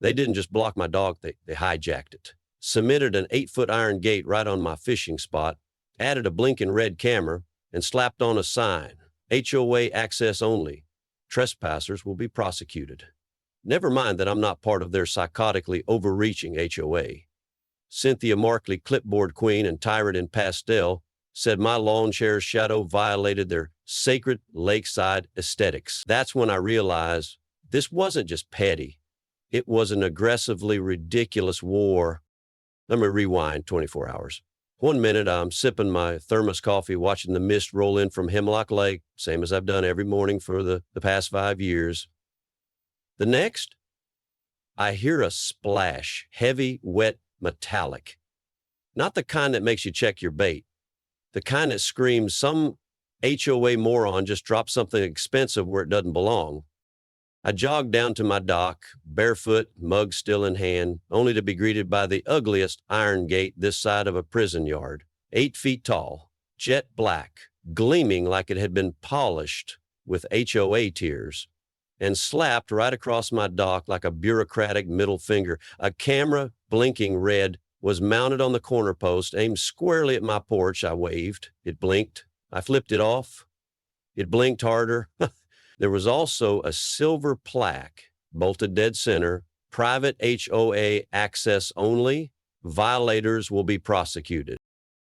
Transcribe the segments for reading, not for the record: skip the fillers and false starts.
They didn't just block my dog, they hijacked it. Cemented an 8-foot iron gate right on my fishing spot, added a blinking red camera, and slapped on a sign, HOA access only. Trespassers will be prosecuted. Never mind that I'm not part of their psychotically overreaching HOA. Cynthia Markley, clipboard queen and tyrant in pastel, said my lawn chair's shadow violated their sacred lakeside aesthetics. That's when I realized this wasn't just petty. It was an aggressively ridiculous war. Let me rewind 24 hours. 1 minute, I'm sipping my thermos coffee, watching the mist roll in from Hemlock Lake, same as I've done every morning for the past 5 years. The next, I hear a splash, heavy, wet, metallic. Not the kind that makes you check your bait. The kind that screams some HOA moron just dropped something expensive where it doesn't belong. I jogged down to my dock, barefoot, mug still in hand, only to be greeted by the ugliest iron gate this side of a prison yard, 8 feet tall, jet black, gleaming like it had been polished with HOA tears, and slapped right across my dock like a bureaucratic middle finger. A camera, blinking red, was mounted on the corner post, aimed squarely at my porch. I waved. It blinked. I flipped it off. It blinked harder. There was also a silver plaque, bolted dead center, private HOA access only. Violators will be prosecuted.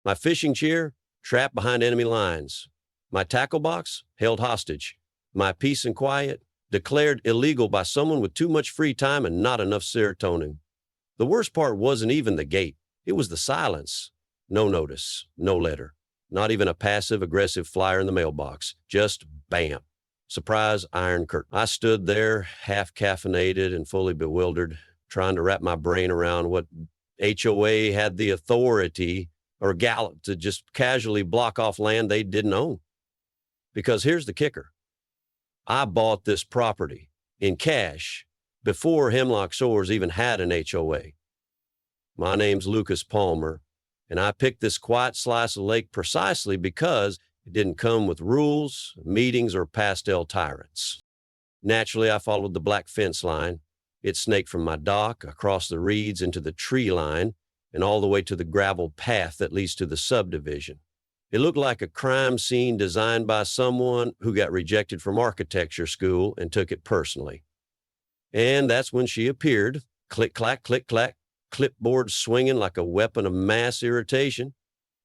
My fishing chair, trapped behind enemy lines. My tackle box, held hostage. My peace and quiet, declared illegal by someone with too much free time and not enough serotonin. The worst part wasn't even the gate. It was the silence. No notice, no letter, not even a passive-aggressive flyer in the mailbox. Just bam. Surprise iron curtain. I stood there, half caffeinated and fully bewildered, trying to wrap my brain around what HOA had the authority or gallop to just casually block off land they didn't own. Because here's the kicker. I bought this property in cash before Hemlock Shores even had an HOA. My name's Lucas Palmer, and I picked this quiet slice of lake precisely because it didn't come with rules, meetings, or pastel tyrants. Naturally, I followed the black fence line. It snaked from my dock, across the reeds into the tree line, and all the way to the gravel path that leads to the subdivision. It looked like a crime scene designed by someone who got rejected from architecture school and took it personally. And that's when she appeared, click-clack, click-clack, clipboard swinging like a weapon of mass irritation,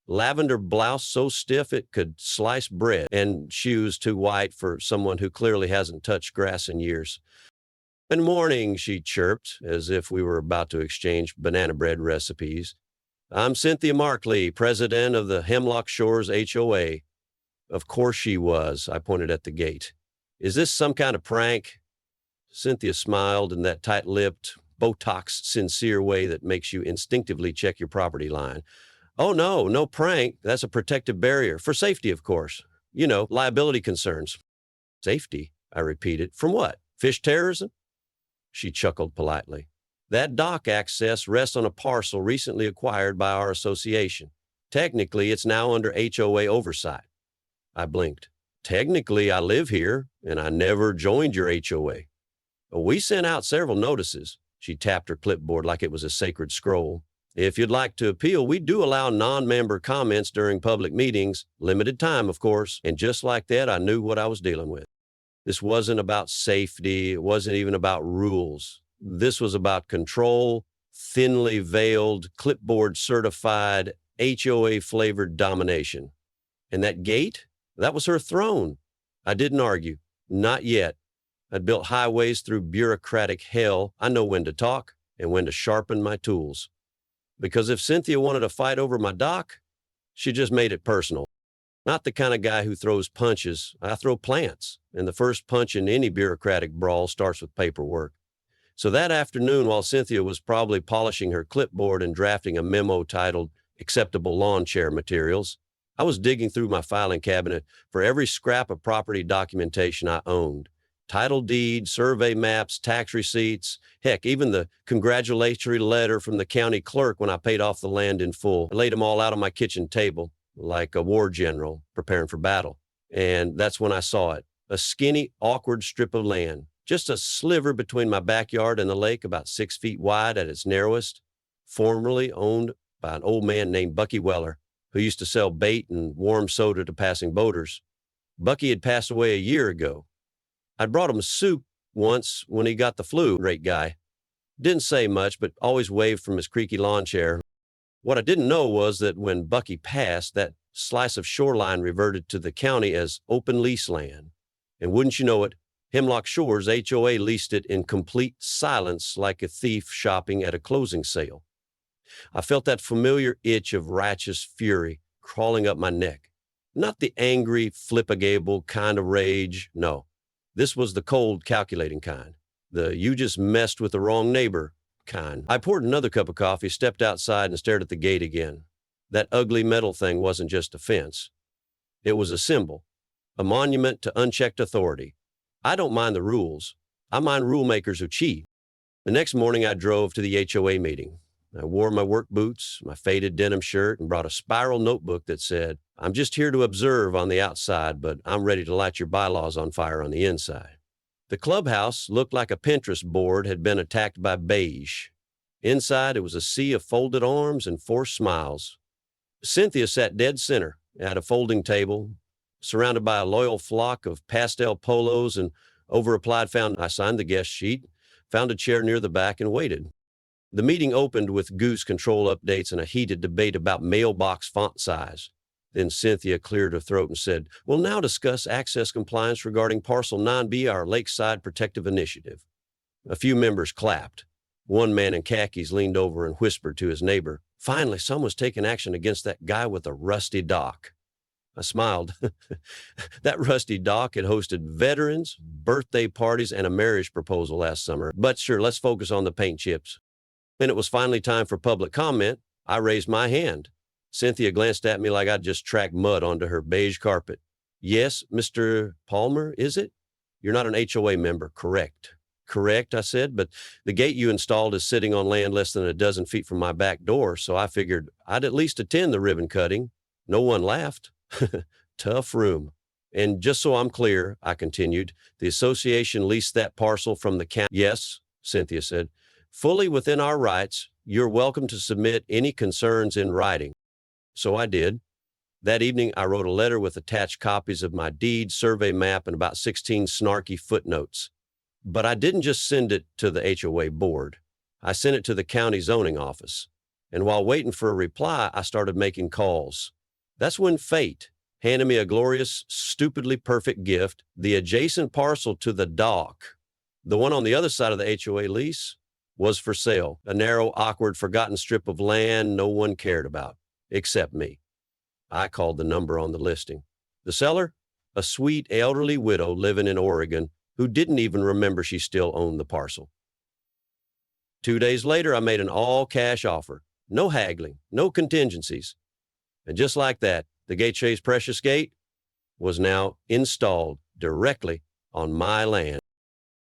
lavender blouse so stiff it could slice bread, and shoes too white for someone who clearly hasn't touched grass in years. "Good morning," she chirped, as if we were about to exchange banana bread recipes. "I'm Cynthia Markley, president of the Hemlock Shores HOA." Of course she was, I pointed at the gate. "Is this some kind of prank?" Cynthia smiled in that tight-lipped, Botox sincere way that makes you instinctively check your property line. "Oh, no prank. That's a protective barrier. For safety, of course. You know, liability concerns." "Safety?" I repeated. "From what? Fish terrorism?" She chuckled politely. "That dock access rests on a parcel recently acquired by our association. Technically, it's now under HOA oversight." I blinked. "Technically, I live here, and I never joined your HOA." "We sent out several notices." She tapped her clipboard like it was a sacred scroll. "If you'd like to appeal, we do allow non-member comments during public meetings. Limited time, of course." And just like that, I knew what I was dealing with. This wasn't about safety. It wasn't even about rules. This was about control, thinly veiled, clipboard-certified, HOA-flavored domination. And that gate, that was her throne. I didn't argue. Not yet. I'd built highways through bureaucratic hell. I know when to talk and when to sharpen my tools. Because if Cynthia wanted to fight over my dock, she just made it personal. Not the kind of guy who throws punches. I throw plants, and the first punch in any bureaucratic brawl starts with paperwork. So that afternoon, while Cynthia was probably polishing her clipboard and drafting a memo titled Acceptable Lawn Chair Materials, I was digging through my filing cabinet for every scrap of property documentation I owned. Title deed, survey maps, tax receipts, heck, even the congratulatory letter from the county clerk when I paid off the land in full. I laid them all out on my kitchen table, like a war general preparing for battle. And that's when I saw it. A skinny, awkward strip of land, Just a sliver between my backyard and the lake, about 6 feet wide at its narrowest, formerly owned by an old man named Bucky Weller, who used to sell bait and warm soda to passing boaters. Bucky had passed away a year ago. I'd brought him soup once when he got the flu, great guy. Didn't say much, but always waved from his creaky lawn chair. What I didn't know was that when Bucky passed, that slice of shoreline reverted to the county as open lease land. And wouldn't you know it, Hemlock Shores HOA leased it in complete silence like a thief shopping at a closing sale. I felt that familiar itch of righteous fury crawling up my neck. Not the angry, flip-a-gable kind of rage, no. This was the cold, calculating kind. The you just messed with the wrong neighbor kind. I poured another cup of coffee, stepped outside, and stared at the gate again. That ugly metal thing wasn't just a fence. It was a symbol, a monument to unchecked authority. I don't mind the rules. I mind rule makers who cheat. The next morning, I drove to the HOA meeting. I wore my work boots, my faded denim shirt, and brought a spiral notebook that said, "I'm just here to observe on the outside, but I'm ready to light your bylaws on fire on the inside." The clubhouse looked like a Pinterest board had been attacked by beige. Inside, it was a sea of folded arms and forced smiles. Cynthia sat dead center at a folding table, surrounded by a loyal flock of pastel polos, and over-applied found I signed the guest sheet, found a chair near the back, and waited. The meeting opened with goose control updates and a heated debate about mailbox font size. Then Cynthia cleared her throat and said, "We'll now discuss access compliance regarding Parcel 9B, our Lakeside Protective Initiative." A few members clapped. One man in khakis leaned over and whispered to his neighbor, "Finally, someone's taking action against that guy with a rusty dock." I smiled. That rusty dock had hosted veterans, birthday parties, and a marriage proposal last summer. But sure, let's focus on the paint chips. When it was finally time for public comment, I raised my hand. Cynthia glanced at me like I'd just tracked mud onto her beige carpet. "Yes, Mr. Palmer, is it? You're not an HOA member, correct?" "Correct," I said, "but the gate you installed is sitting on land less than a dozen feet from my back door, so I figured I'd at least attend the ribbon cutting." No one laughed. Tough room. "And just so I'm clear," I continued, "the association leased that parcel from the county." "Yes," Cynthia said. "Fully within our rights. You're welcome to submit any concerns in writing." So I did. That evening, I wrote a letter with attached copies of my deed, survey map, and about 16 snarky footnotes. But I didn't just send it to the HOA board. I sent it to the county zoning office. And while waiting for a reply, I started making calls. That's when fate handed me a glorious, stupidly perfect gift, the adjacent parcel to the dock. The one on the other side of the HOA lease was for sale, a narrow, awkward, forgotten strip of land no one cared about, except me. I called the number on the listing. The seller? A sweet, elderly widow living in Oregon who didn't even remember she still owned the parcel. 2 days later, I made an all-cash offer. No haggling, no contingencies. And just like that, the Gateway's precious gate was now installed directly on my land.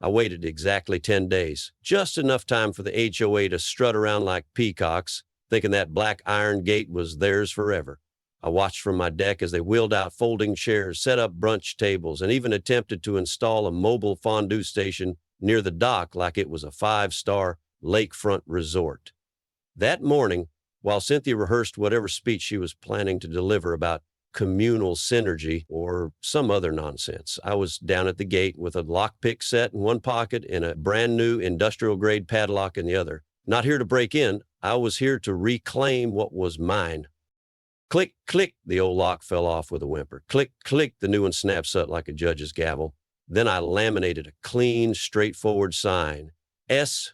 I waited exactly 10 days, just enough time for the HOA to strut around like peacocks, thinking that black iron gate was theirs forever. I watched from my deck as they wheeled out folding chairs, set up brunch tables, and even attempted to install a mobile fondue station near the dock like it was a 5-star lakefront resort. That morning, while Cynthia rehearsed whatever speech she was planning to deliver about communal synergy or some other nonsense, I was down at the gate with a lockpick set in one pocket and a brand new industrial-grade padlock in the other. Not here to break in, I was here to reclaim what was mine. Click, click, the old lock fell off with a whimper. Click, click, the new one snaps up like a judge's gavel. Then I laminated a clean, straightforward sign. SBOX.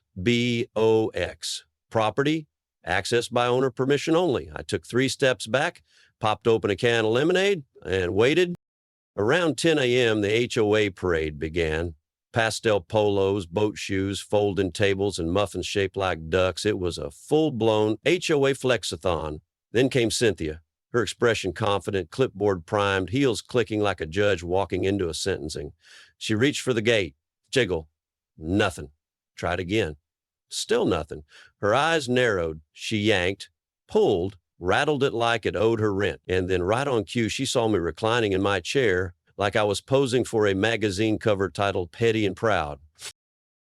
Property, access by owner, permission only. I took 3 steps back, popped open a can of lemonade, and waited. Around 10 a.m., the HOA parade began. Pastel polos, boat shoes, folding tables, and muffins shaped like ducks. It was a full-blown HOA flexathon. Then came Cynthia, her expression confident, clipboard primed, heels clicking like a judge walking into a sentencing. She reached for the gate. Jiggle. Nothing. Tried again. Still nothing. Her eyes narrowed. She yanked, pulled, rattled it like it owed her rent. And then right on cue, she saw me reclining in my chair like I was posing for a magazine cover titled Petty and Proud.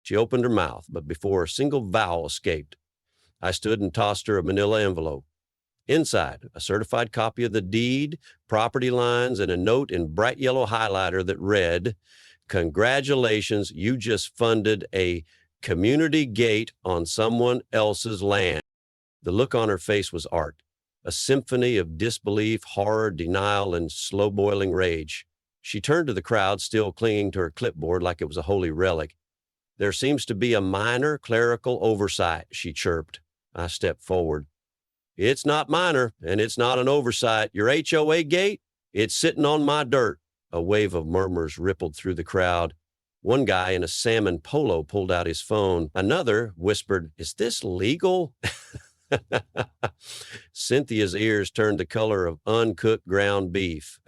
She opened her mouth, but before a single vowel escaped, I stood and tossed her a manila envelope. Inside, a certified copy of the deed, property lines, and a note in bright yellow highlighter that read, "Congratulations, you just funded a community gate on someone else's land." The look on her face was art, a symphony of disbelief, horror, denial, and slow-boiling rage. She turned to the crowd, still clinging to her clipboard like it was a holy relic. "There seems to be a minor clerical oversight," she chirped. I stepped forward. "It's not minor, and it's not an oversight. Your HOA gate? It's sitting on my dirt." A wave of murmurs rippled through the crowd. One guy in a salmon polo pulled out his phone. Another whispered, "Is this legal?" Cynthia's ears turned the color of uncooked ground beef.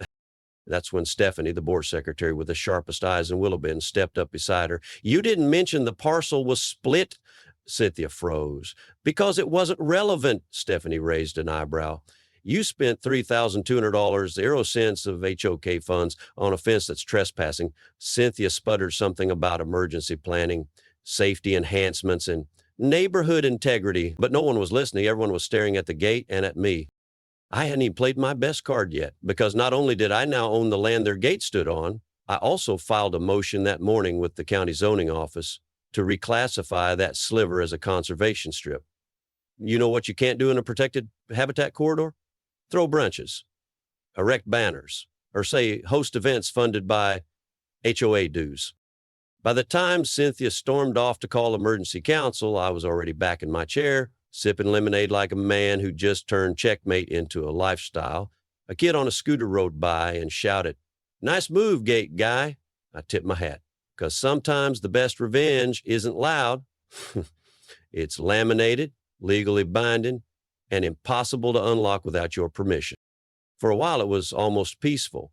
That's when Stephanie, the board secretary with the sharpest eyes in Willowbend, stepped up beside her. "You didn't mention the parcel was split." Cynthia froze. "Because it wasn't relevant." Stephanie raised an eyebrow. "You spent $3,200, 0 cents of HOK funds, on a fence that's trespassing." Cynthia sputtered something about emergency planning, safety enhancements, and neighborhood integrity, but no one was listening. Everyone was staring at the gate and at me. I hadn't even played my best card yet, because not only did I now own the land their gate stood on, I also filed a motion that morning with the county zoning office to reclassify that sliver as a conservation strip. You know what you can't do in a protected habitat corridor? Throw branches, erect banners, or say host events funded by HOA dues. By the time Cynthia stormed off to call emergency counsel, I was already back in my chair, sipping lemonade like a man who just turned checkmate into a lifestyle. A kid on a scooter rode by and shouted, "Nice move, gate guy." I tipped my hat, because sometimes the best revenge isn't loud. It's laminated, legally binding, and impossible to unlock without your permission. For a while, it was almost peaceful.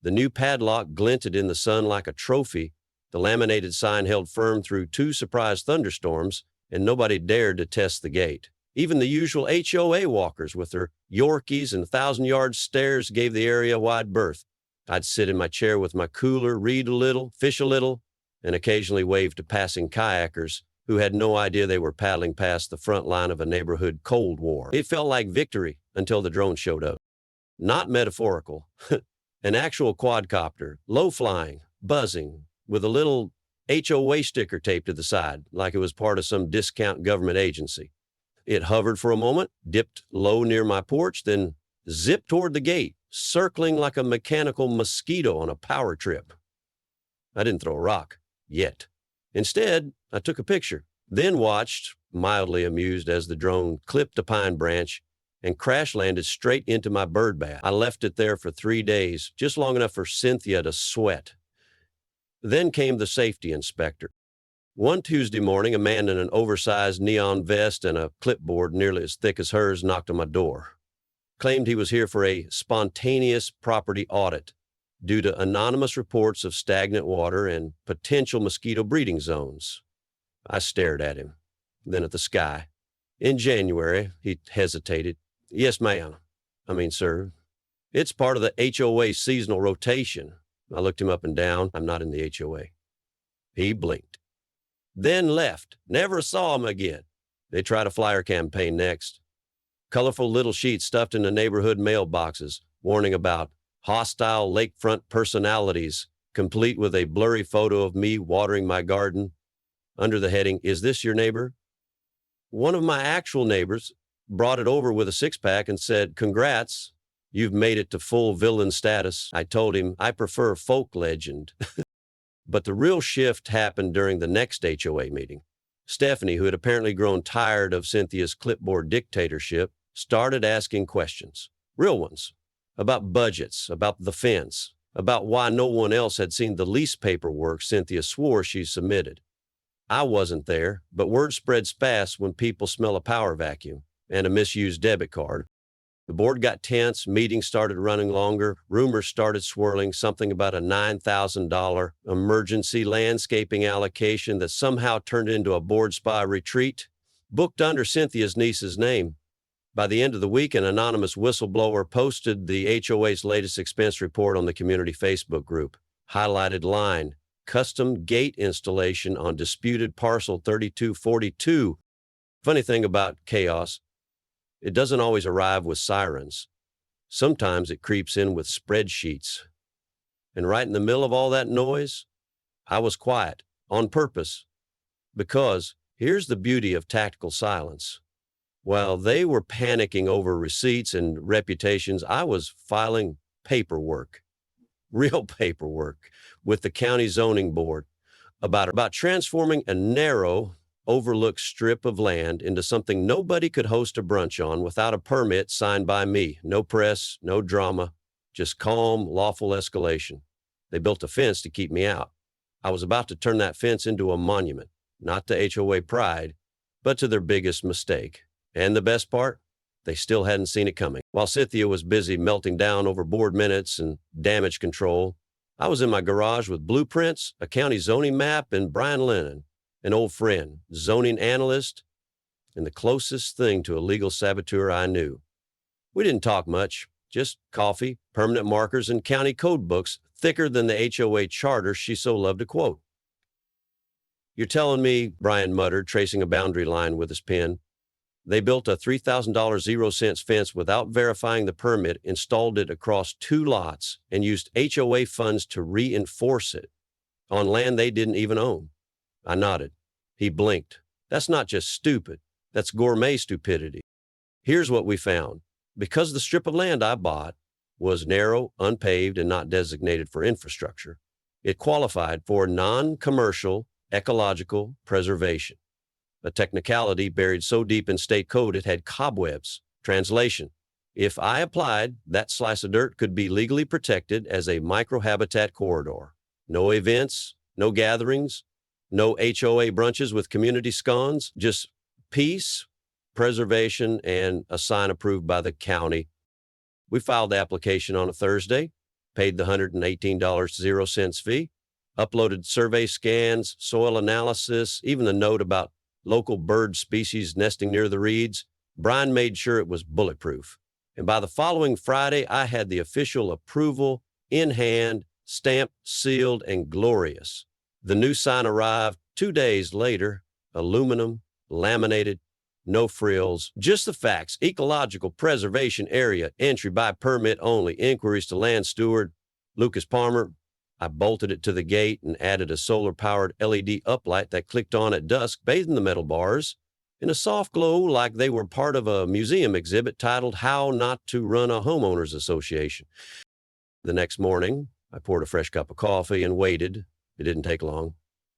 The new padlock glinted in the sun like a trophy. The laminated sign held firm through 2 surprise thunderstorms, and nobody dared to test the gate. Even the usual HOA walkers with their Yorkies and 1,000-yard stares gave the area wide berth. I'd sit in my chair with my cooler, read a little, fish a little, and occasionally wave to passing kayakers who had no idea they were paddling past the front line of a neighborhood Cold War. It felt like victory until the drone showed up. Not metaphorical. An actual quadcopter, low-flying, buzzing, with a little HOA sticker taped to the side, like it was part of some discount government agency. It hovered for a moment, dipped low near my porch, then zipped toward the gate, circling like a mechanical mosquito on a power trip. I didn't throw a rock, yet. Instead, I took a picture, then watched, mildly amused, as the drone clipped a pine branch and crash-landed straight into my bird bath. I left it there for 3 days, just long enough for Cynthia to sweat. Then came the safety inspector. One Tuesday morning, a man in an oversized neon vest and a clipboard nearly as thick as hers knocked on my door. Claimed he was here for a spontaneous property audit due to anonymous reports of stagnant water and potential mosquito breeding zones. I stared at him, then at the sky. In January, he hesitated. "Yes, ma'am. Sir. It's part of the HOA seasonal rotation." I looked him up and down. "I'm not in the HOA." He blinked. Then left. Never saw him again. They tried a flyer campaign next. Colorful little sheets stuffed into neighborhood mailboxes, warning about hostile lakefront personalities, complete with a blurry photo of me watering my garden. Under the heading, "Is this your neighbor?" One of my actual neighbors brought it over with a 6-pack and said, "Congrats, you've made it to full villain status." I told him I prefer folk legend. But the real shift happened during the next HOA meeting. Stephanie, who had apparently grown tired of Cynthia's clipboard dictatorship, started asking questions, real ones, about budgets, about the fence, about why no one else had seen the lease paperwork Cynthia swore she submitted. I wasn't there, but word spreads fast when people smell a power vacuum and a misused debit card. The board got tense, meetings started running longer, rumors started swirling, something about a $9,000 emergency landscaping allocation that somehow turned into a board spa retreat, booked under Cynthia's niece's name. By the end of the week, an anonymous whistleblower posted the HOA's latest expense report on the community Facebook group. Highlighted line, custom gate installation on disputed parcel 3242. Funny thing about chaos, it doesn't always arrive with sirens. Sometimes it creeps in with spreadsheets. And right in the middle of all that noise, I was quiet on purpose, because here's the beauty of tactical silence. While they were panicking over receipts and reputations, I was filing paperwork, real paperwork, with the county zoning board about transforming a narrow, overlooked strip of land into something nobody could host a brunch on without a permit signed by me. No press, no drama, just calm, lawful escalation. They built a fence to keep me out. I was about to turn that fence into a monument, not to HOA pride, but to their biggest mistake. And the best part? They still hadn't seen it coming. While Cynthia was busy melting down over board minutes and damage control, I was in my garage with blueprints, a county zoning map, and Brian Lennon, an old friend, zoning analyst, and the closest thing to a legal saboteur I knew. We didn't talk much, just coffee, permanent markers, and county code books thicker than the HOA charter she so loved to quote. "You're telling me," Brian muttered, tracing a boundary line with his pen, "they built a $3,000 0-cent fence without verifying the permit, installed it across 2 lots, and used HOA funds to reinforce it on land they didn't even own?" I nodded. He blinked. "That's not just stupid. That's gourmet stupidity. Here's what we found. Because the strip of land I bought was narrow, unpaved, and not designated for infrastructure, it qualified for non-commercial ecological preservation, a technicality buried so deep in state code it had cobwebs. Translation: if I applied, that slice of dirt could be legally protected as a microhabitat corridor. No events, no gatherings, no HOA brunches with community scones, just peace, preservation, and a sign approved by the county. We filed the application on a Thursday, paid the $118 0-cent fee, uploaded survey scans, soil analysis, even a note about local bird species nesting near the reeds. Brian made sure it was bulletproof. And by the following Friday, I had the official approval in hand, stamped, sealed, and glorious. The new sign arrived 2 days later, aluminum, laminated, no frills, just the facts: ecological preservation area, entry by permit only, inquiries to land steward Lucas Palmer. I bolted it to the gate and added a solar-powered LED uplight that clicked on at dusk, bathing the metal bars in a soft glow like they were part of a museum exhibit titled "How Not to Run a Homeowners Association." The next morning, I poured a fresh cup of coffee and waited. It didn't take long.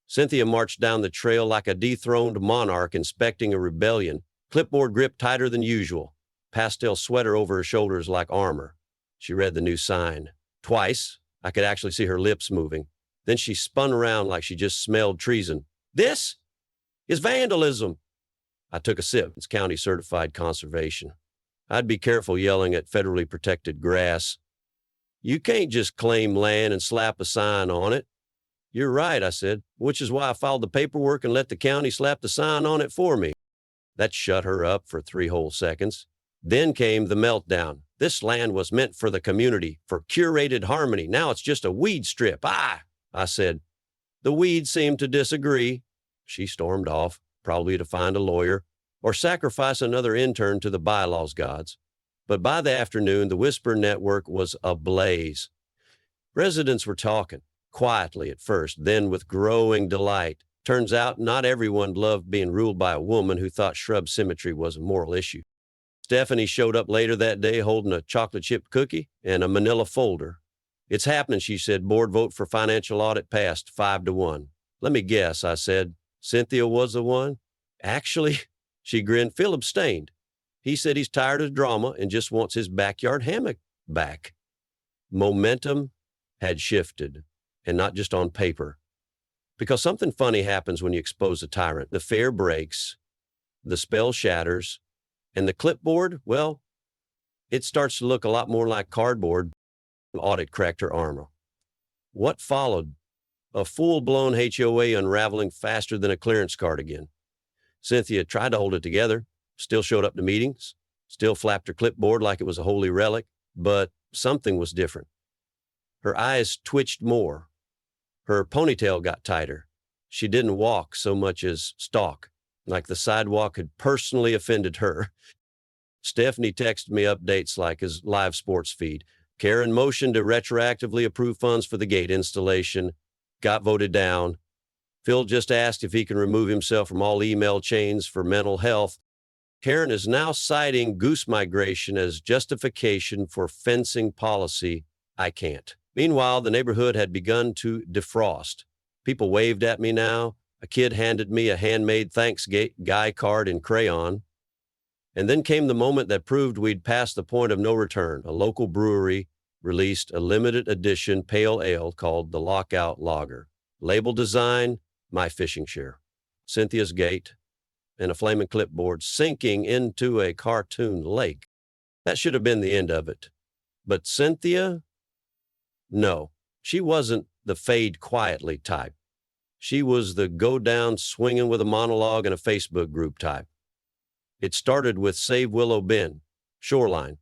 Cynthia marched down the trail like a dethroned monarch inspecting a rebellion, clipboard grip tighter than usual, pastel sweater over her shoulders like armor. She read the new sign. Twice, I could actually see her lips moving. Then she spun around like she just smelled treason. "This is vandalism." I took a sip. It's county certified conservation. I'd be careful yelling at federally protected grass. "You can't just claim land and slap a sign on it." "You're right," I said, "which is why I filed the paperwork and let the county slap the sign on it for me." That shut her up for 3 whole seconds. Then came the meltdown. "This land was meant for the community, for curated harmony. Now it's just a weed strip." "Ah," I said. The weeds seemed to disagree. She stormed off, probably to find a lawyer or sacrifice another intern to the bylaws gods. But by the afternoon, the Whisper Network was ablaze. Residents were talking. Quietly at first, then with growing delight. Turns out not everyone loved being ruled by a woman who thought shrub symmetry was a moral issue. Stephanie showed up later that day holding a chocolate chip cookie and a manila folder. "It's happening," she said. "Board vote for financial audit passed 5-1. "Let me guess," I said. "Cynthia was the one?" "Actually," she grinned, "Phil abstained. He said he's tired of drama and just wants his backyard hammock back." Momentum had shifted. And not just on paper. Because something funny happens when you expose a tyrant. The fair breaks, the spell shatters, and the clipboard, well, it starts to look a lot more like cardboard. Audit cracked her armor. What followed? A full-blown HOA unraveling faster than a clearance cart again. Cynthia tried to hold it together, still showed up to meetings, still flapped her clipboard like it was a holy relic, but something was different. Her eyes twitched more. Her ponytail got tighter. She didn't walk so much as stalk, like the sidewalk had personally offended her. Stephanie texted me updates like his live sports feed. Karen motioned to retroactively approve funds for the gate installation. Got voted down. Phil just asked if he can remove himself from all email chains for mental health. Karen is now citing goose migration as justification for fencing policy. I can't. Meanwhile, the neighborhood had begun to defrost. People waved at me now. A kid handed me a handmade thanks guy card in crayon. And then came the moment that proved we'd passed the point of no return. A local brewery released a limited edition pale ale called the Lockout Lager. Label design, my fishing share. Cynthia's gate and a flaming clipboard sinking into a cartoon lake. That should have been the end of it. But Cynthia? No, she wasn't the fade quietly type. She was the go down swinging with a monologue in a Facebook group type. It started with Save Willow Bend, Shoreline,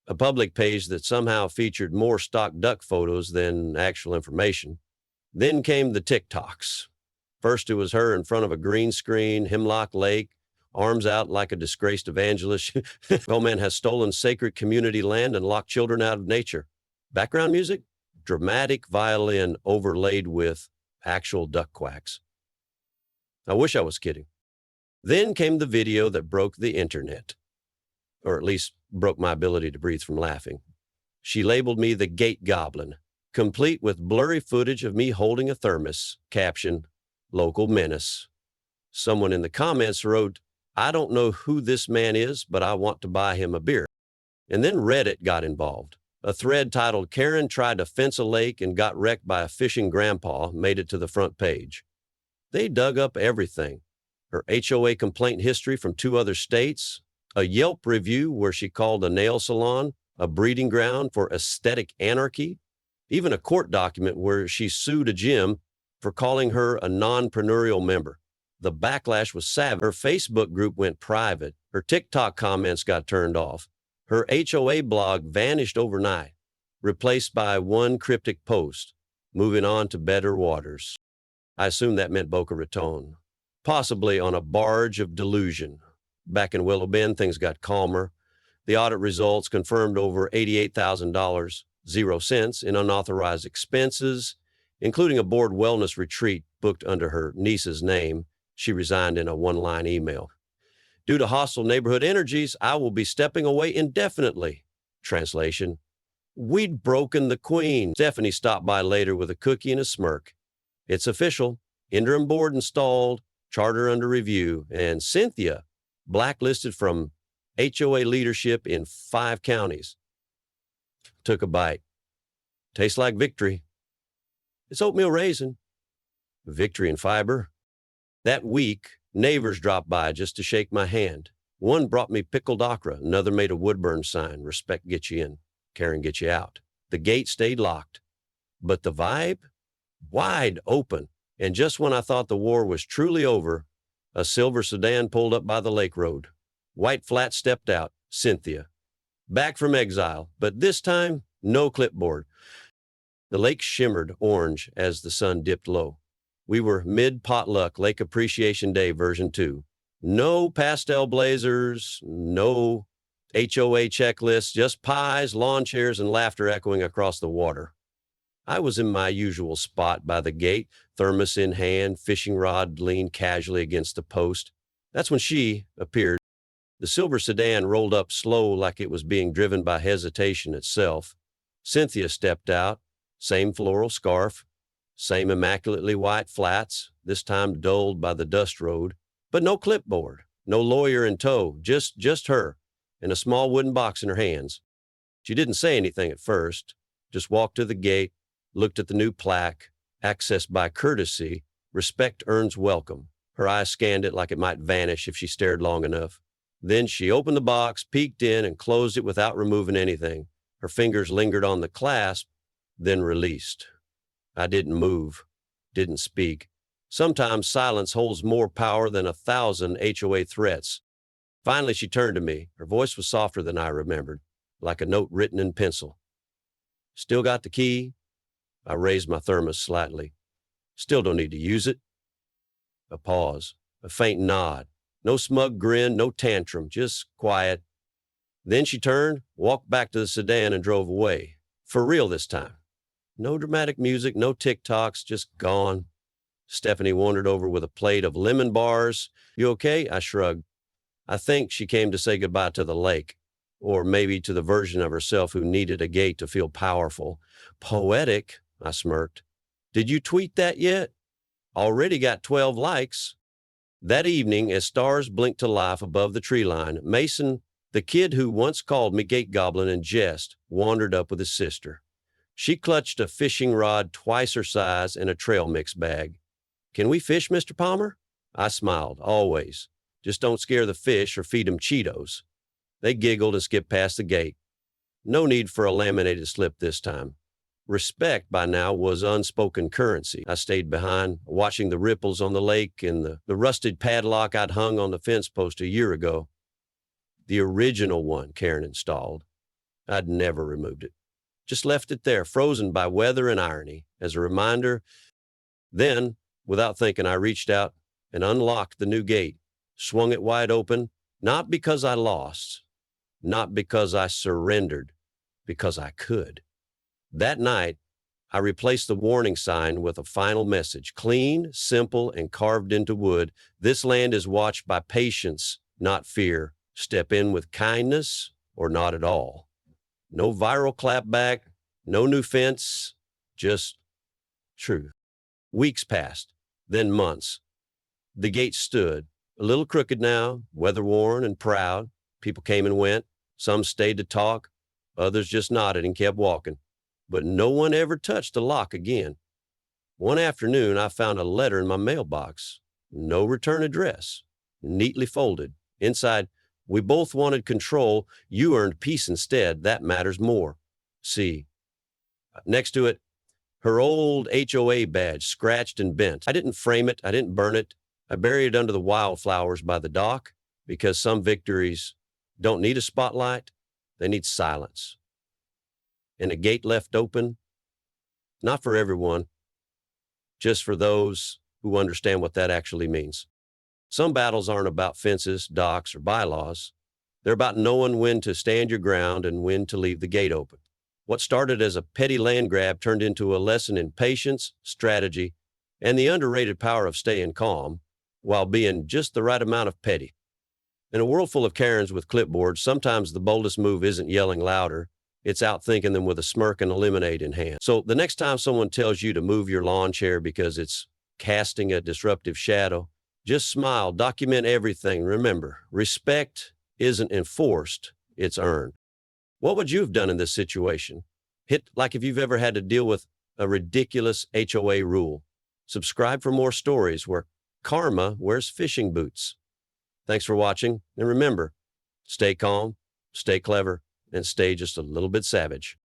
a public page that somehow featured more stock duck photos than actual information. Then came the TikToks. First, it was her in front of a green screen, Hemlock Lake, arms out like a disgraced evangelist. Well, man has stolen sacred community land and locked children out of nature. Background music? Dramatic violin overlaid with actual duck quacks. I wish I was kidding. Then came the video that broke the internet, or at least broke my ability to breathe from laughing. She labeled me the Gate Goblin, complete with blurry footage of me holding a thermos, caption, local menace. Someone in the comments wrote, I don't know who this man is, but I want to buy him a beer. And then Reddit got involved. A thread titled Karen Tried to Fence a Lake and Got Wrecked by a Fishing Grandpa made it to the front page. They dug up everything. Her HOA complaint history from 2 other states, a Yelp review where she called a nail salon a breeding ground for aesthetic anarchy, even a court document where she sued a gym for calling her a non-preneurial member. The backlash was savage. Her Facebook group went private. Her TikTok comments got turned off. Her HOA blog vanished overnight, replaced by one cryptic post, moving on to better waters. I assume that meant Boca Raton, possibly on a barge of delusion. Back in Willow Bend, things got calmer. The audit results confirmed over $88,000, 0 cents in unauthorized expenses, including a board wellness retreat booked under her niece's name. She resigned in a one-line email. Due to hostile neighborhood energies, I will be stepping away indefinitely. Translation: we'd broken the queen. Stephanie stopped by later with a cookie and a smirk. It's official. Interim board installed, charter under review, and Cynthia blacklisted from HOA leadership in 5 counties. Took a bite. Tastes like victory. It's oatmeal raisin. Victory and fiber. That week, neighbors dropped by just to shake my hand. One brought me pickled okra. Another made a Woodburn sign. Respect gets you in. Karen gets you out. The gate stayed locked. But the vibe? Wide open. And just when I thought the war was truly over, a silver sedan pulled up by the lake road. White flat stepped out. Cynthia. Back from exile, but this time, no clipboard. The lake shimmered orange as the sun dipped low. We were mid-potluck Lake Appreciation Day version 2. No pastel blazers, no HOA checklists, just pies, lawn chairs, and laughter echoing across the water. I was in my usual spot by the gate, thermos in hand, fishing rod leaned casually against the post. That's when she appeared. The silver sedan rolled up slow like it was being driven by hesitation itself. Cynthia stepped out, same floral scarf, same immaculately white flats, this time dulled by the dust road, but no clipboard, no lawyer in tow, just her, and a small wooden box in her hands. She didn't say anything at first, just walked to the gate, looked at the new plaque, accessed by courtesy, respect earns welcome. Her eyes scanned it like it might vanish if she stared long enough. Then she opened the box, peeked in, and closed it without removing anything. Her fingers lingered on the clasp, then released. I didn't move, didn't speak. Sometimes silence holds more power than 1,000 HOA threats. Finally, she turned to me. Her voice was softer than I remembered, like a note written in pencil. Still got the key? I raised my thermos slightly. Still don't need to use it. A pause, a faint nod. No smug grin, no tantrum, just quiet. Then she turned, walked back to the sedan, and drove away. For real this time. No dramatic music, no TikToks, just gone. Stephanie wandered over with a plate of lemon bars. You okay? I shrugged. I think she came to say goodbye to the lake, or maybe to the version of herself who needed a gate to feel powerful. Poetic, I smirked. Did you tweet that yet? Already got 12 likes. That evening, as stars blinked to life above the tree line, Mason, the kid who once called me Gate Goblin in jest, wandered up with his sister. She clutched a fishing rod twice her size and a trail mix bag. Can we fish, Mr. Palmer? I smiled, always. Just don't scare the fish or feed them Cheetos. They giggled and skipped past the gate. No need for a laminated slip this time. Respect by now was unspoken currency. I stayed behind, watching the ripples on the lake and the rusted padlock I'd hung on the fence post a year ago. The original one Karen installed. I'd never removed it. Just left it there, frozen by weather and irony, as a reminder. Then, without thinking, I reached out and unlocked the new gate, swung it wide open, not because I lost, not because I surrendered, because I could. That night, I replaced the warning sign with a final message, clean, simple, and carved into wood. This land is watched by patience, not fear. Step in with kindness or not at all. No viral clapback, no new fence, just truth. Weeks passed, then months. The gate stood, a little crooked now, weather-worn and proud. People came and went. Some stayed to talk. Others just nodded and kept walking. But no one ever touched the lock again. One afternoon, I found a letter in my mailbox. No return address, neatly folded. Inside, we both wanted control. You earned peace instead. That matters more. See. Next to it, her old HOA badge, scratched and bent. I didn't frame it. I didn't burn it. I buried it under the wildflowers by the dock because some victories don't need a spotlight. They need silence. And a gate left open, not for everyone, just for those who understand what that actually means. Some battles aren't about fences, docks, or bylaws. They're about knowing when to stand your ground and when to leave the gate open. What started as a petty land grab turned into a lesson in patience, strategy, and the underrated power of staying calm while being just the right amount of petty. In a world full of Karens with clipboards, sometimes the boldest move isn't yelling louder. It's outthinking them with a smirk and a lemonade in hand. So the next time someone tells you to move your lawn chair because it's casting a disruptive shadow, just smile, document everything. Remember, respect isn't enforced, it's earned. What would you have done in this situation? Hit like if you've ever had to deal with a ridiculous HOA rule. Subscribe for more stories where karma wears fishing boots. Thanks for watching, and remember, stay calm, stay clever, and stay just a little bit savage.